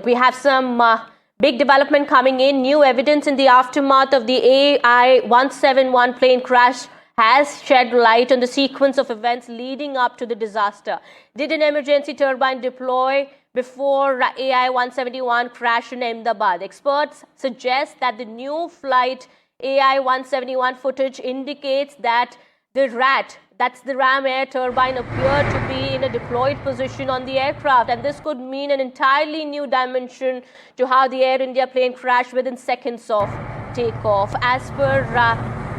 We have some big development coming in. New evidence in the aftermath of the AI-171 plane crash has shed light on the sequence of events leading up to the disaster. Did an emergency turbine deploy before AI-171 crashed in Ahmedabad? Experts suggest that the new flight AI-171 footage indicates that the RAT, that's the Ram Air turbine, appeared to be in a deployed position on the aircraft, and this could mean an entirely new dimension to how the Air India plane crashed within seconds of takeoff. As per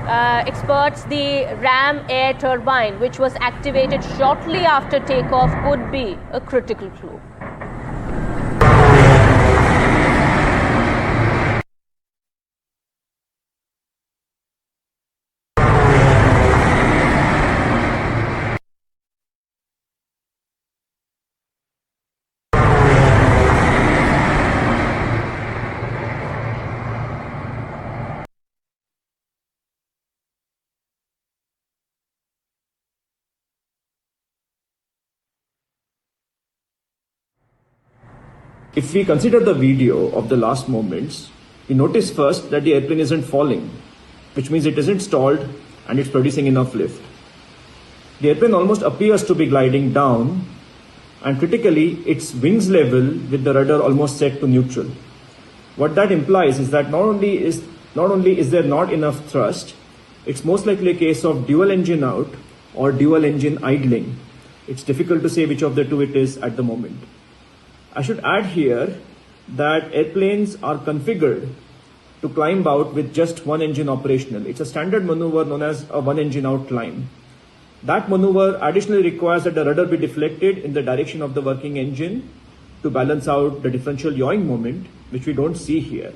experts, the Ram Air turbine, which was activated shortly after takeoff, could be a critical clue. If we consider the video of the last moments, we notice first that the airplane isn't falling, which means it isn't stalled and it's producing enough lift. The airplane almost appears to be gliding down, and critically, its wings level with the rudder almost set to neutral. What that implies is that not only is there not enough thrust, it's most likely a case of dual engine out or dual engine idling. It's difficult to say which of the two it is at the moment. I should add here that airplanes are configured to climb out with just one engine operational. It's a standard maneuver known as a one engine out climb. That maneuver additionally requires that the rudder be deflected in the direction of the working engine to balance out the differential yawing moment, which we don't see here.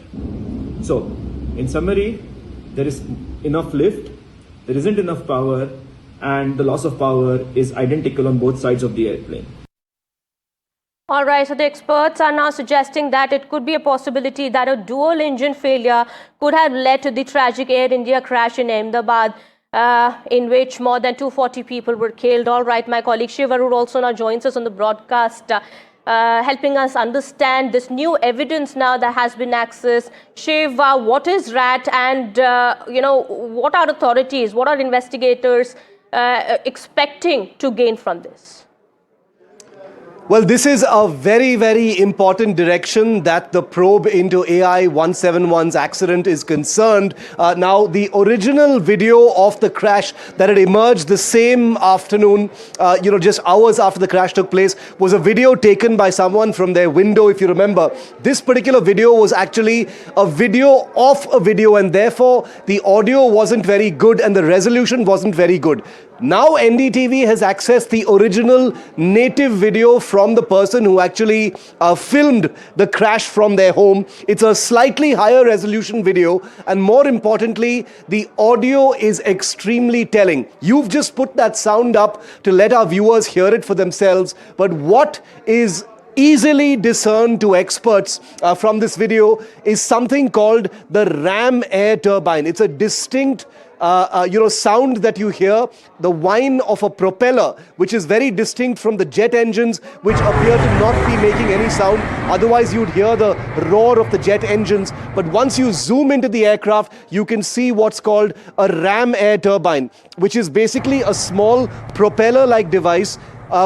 So, in summary, there is enough lift, there isn't enough power, and the loss of power is identical on both sides of the airplane. All right, so the experts are now suggesting that it could be a possibility that a dual engine failure could have led to the tragic Air India crash in Ahmedabad, in which more than 240 people were killed. All right, my colleague Shiv Arur also now joins us on the broadcast, helping us understand this new evidence now that has been accessed. Shiv, what is RAT, and what are authorities, what are investigators expecting to gain from this? Well, this is a very, very important direction that the probe into AI-171's accident is concerned. Now, the original video of the crash that had emerged the same afternoon, just hours after the crash took place, was a video taken by someone from their window, if you remember. This particular video was actually a video of a video, and therefore the audio wasn't very good and the resolution wasn't very good. Now NDTV has accessed the original native video from the person who actually filmed the crash from their home. It's a slightly higher resolution video, and more importantly, the audio is extremely telling. You've just put that sound up to let our viewers hear it for themselves, but what is easily discerned to experts from this video is something called the Ram Air turbine. It's a distinct sound that you hear, the whine of a propeller, which is very distinct from the jet engines, which appear to not be making any sound. Otherwise, you'd hear the roar of the jet engines. But once you zoom into the aircraft, you can see what's called a Ram Air turbine, which is basically a small propeller-like device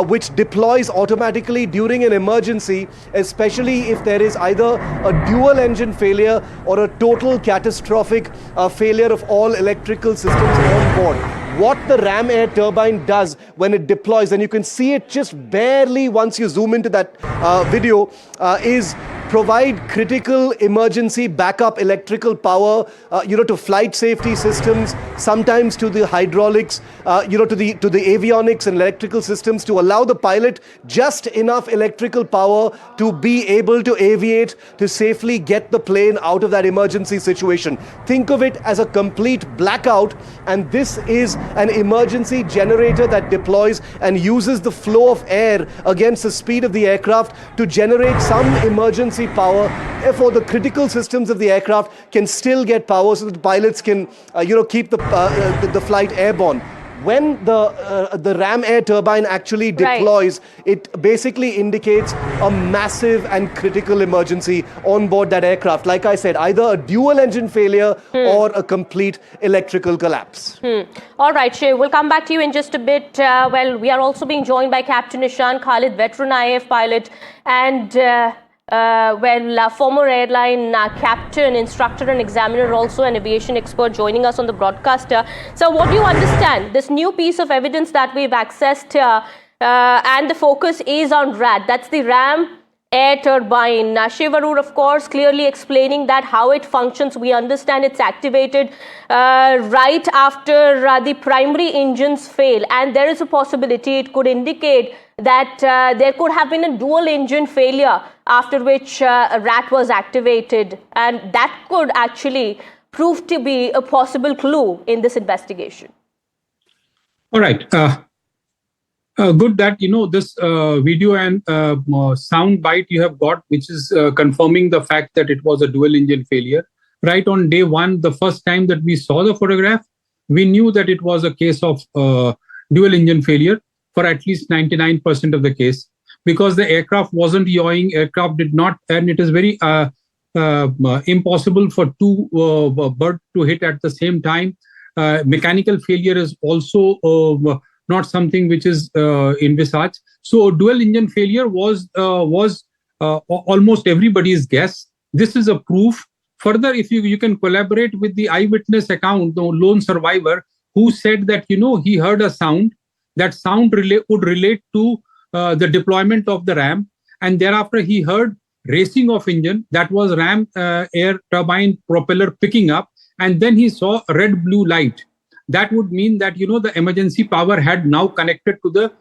which deploys automatically during an emergency, especially if there is either a dual engine failure or a total catastrophic failure of all electrical systems on board. What the Ram Air turbine does when it deploys, and you can see it just barely once you zoom into that video, is provide critical emergency backup electrical power, to flight safety systems, sometimes to the hydraulics, to the avionics and electrical systems, to allow the pilot just enough electrical power to be able to aviate, to safely get the plane out of that emergency situation. Think of it as a complete blackout, and this is an emergency generator that deploys and uses the flow of air against the speed of the aircraft to generate some emergency power. Therefore, the critical systems of the aircraft can still get power so that the pilots can, keep the flight airborne. when the ram air turbine actually Right. deploys, it basically indicates a massive and critical emergency on board that aircraft. Like I said, either a dual engine failure or a complete electrical collapse. All right, Shiv, we'll come back to you in just a bit. Well, we are also being joined by Captain Ishan Khalid, veteran IAF pilot, and former airline captain, instructor and examiner, also an aviation expert, joining us on the broadcaster. So what do you understand? This new piece of evidence that we've accessed and the focus is on RAT. That's the RAM air turbine. Shiv Arur, of course, clearly explaining that how it functions. We understand it's activated right after the primary engines fail, and there is a possibility it could indicate that there could have been a dual engine failure after which RAT was activated, and that could actually prove to be a possible clue in this investigation. All right. Good that this video and sound bite you have got, which is confirming the fact that it was a dual engine failure. Right on day one, the first time that we saw the photograph, we knew that it was a case of dual engine failure for at least 99% of the case, because the aircraft wasn't yawing, aircraft did not, and it is very impossible for two birds to hit at the same time. Mechanical failure is also not something which is envisaged. So dual engine failure was almost everybody's guess. This is a proof. Further, if you can collaborate with the eyewitness account, the lone survivor, who said that he heard a sound. That sound would relate to the deployment of the RAM, and thereafter he heard racing of engine. That was RAM air turbine propeller picking up, and then he saw a red-blue light. That would mean that the emergency power had now connected to the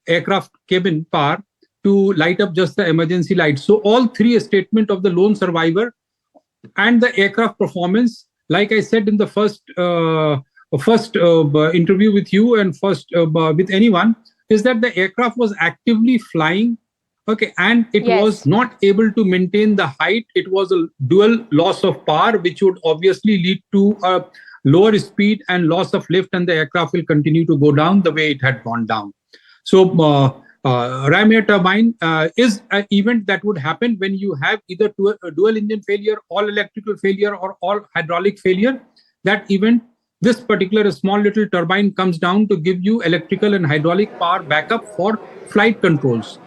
aircraft cabin power to light up just the emergency light. So all three statements of the lone survivor and the aircraft performance, like I said in the first interview with you and first with anyone, is that the aircraft was actively flying, okay, and it was not able to maintain the height. It was a dual loss of power, which would obviously lead to a lower speed and loss of lift, and the aircraft will continue to go down the way it had gone down. So RAM air turbine is an event that would happen when you have either dual engine failure, all electrical failure, or all hydraulic failure. That event, this particular small little turbine comes down to give you electrical and hydraulic power backup for flight controls.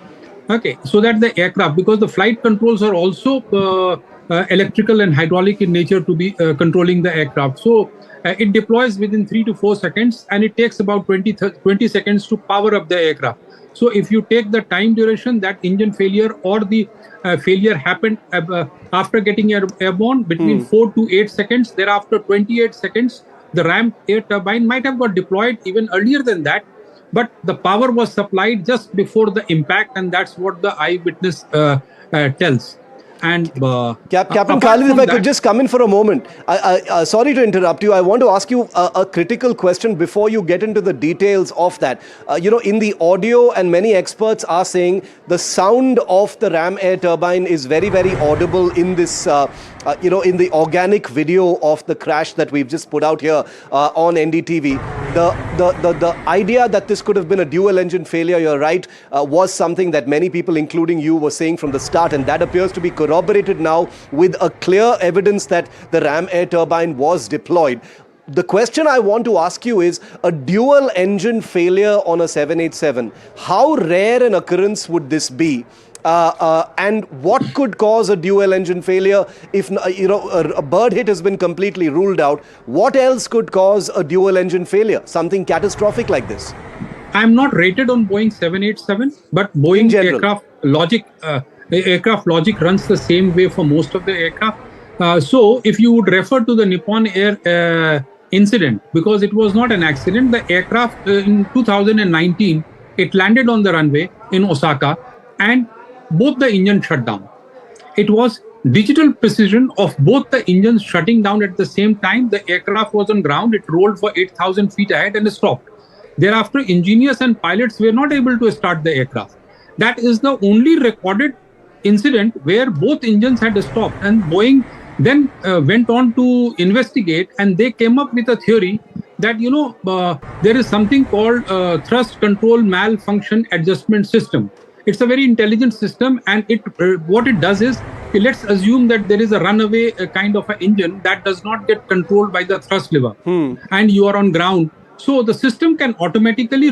Okay, so that the aircraft, because the flight controls are also electrical and hydraulic in nature to be controlling the aircraft. So it deploys within 3 to 4 seconds, and it takes about 20 seconds to power up the aircraft. So if you take the time duration that engine failure or the failure happened after getting airborne, between 4 to 8 seconds, thereafter 28 seconds, the RAM air turbine might have got deployed even earlier than that, but the power was supplied just before the impact, and that's what the eyewitness tells. And Captain Khalid, if I could just come in for a moment. Sorry to interrupt you. I want to ask you a critical question before you get into the details of that. In the audio, and many experts are saying the sound of the RAM air turbine is very, very audible in this, in the organic video of the crash that we've just put out here on NDTV. The idea that this could have been a dual engine failure, you're right, was something that many people, including you, were saying from the start, and that appears to be corroborated now with a clear evidence that the RAM air turbine was deployed. The question I want to ask you is, a dual engine failure on a 787, how rare an occurrence would this be? And what could cause a dual engine failure? If a bird hit has been completely ruled out, what else could cause a dual engine failure? Something catastrophic like this? I'm not rated on Boeing 787, but Boeing aircraft logic runs the same way for most of the aircraft. So if you would refer to the Nippon Air incident, because it was not an accident, the aircraft in 2019, it landed on the runway in Osaka, and both the engines shut down. It was digital precision of both the engines shutting down at the same time. The aircraft was on ground, it rolled for 8,000 feet ahead and stopped. Thereafter, engineers and pilots were not able to start the aircraft. That is the only recorded incident where both engines had stopped, and Boeing then went on to investigate, and they came up with a theory that there is something called thrust control malfunction adjustment system. It's a very intelligent system, and what it does is, let's assume that there is a runaway kind of an engine that does not get controlled by the thrust lever, and you are on ground. So the system can automatically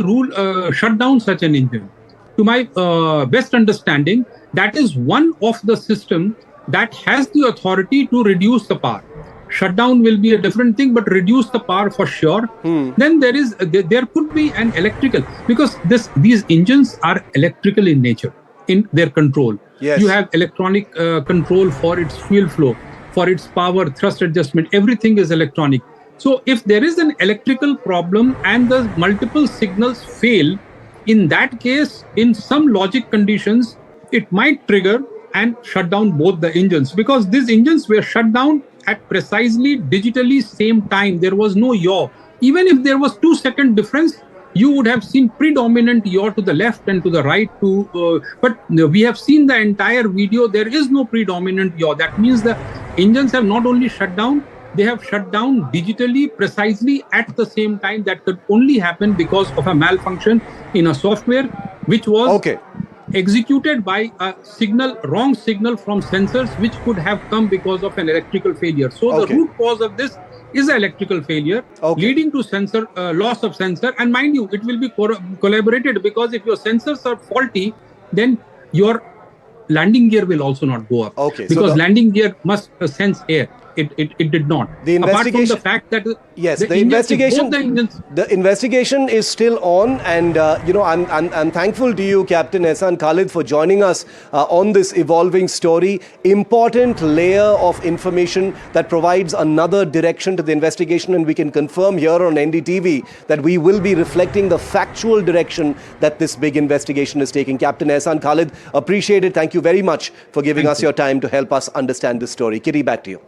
shut down such an engine. To my best understanding, that is one of the system that has the authority to reduce the power. Shutdown will be a different thing, but reduce the power for sure. Then there could be an electrical, because these engines are electrical in nature, in their control. Yes. You have electronic control for its fuel flow, for its power, thrust adjustment. Everything is electronic. So if there is an electrical problem and the multiple signals fail, in that case, in some logic conditions, it might trigger and shut down both the engines, because these engines were shut down at precisely digitally same time. There was no yaw. Even if there was 2-second difference, you would have seen predominant yaw to the left and to the right. But we have seen the entire video. There is no predominant yaw. That means the engines have not only shut down, they have shut down digitally, precisely at the same time. That could only happen because of a malfunction in a software, which was executed by a wrong signal from sensors, which could have come because of an electrical failure. So the root cause of this is an electrical failure, leading to sensor loss of sensor. And mind you, it will be collaborated, because if your sensors are faulty, then your landing gear will also not go up. Because landing gear must sense air. It did not. The investigation, apart from the fact that the investigation is still on, and I'm thankful to you, Captain Ehsan Khalid, for joining us on this evolving story. Important layer of information that provides another direction to the investigation, and we can confirm here on NDTV that we will be reflecting the factual direction that this big investigation is taking. Captain Ehsan Khalid, appreciate it. Thank you very much for giving us your time to help us understand this story. Kitty, back to you.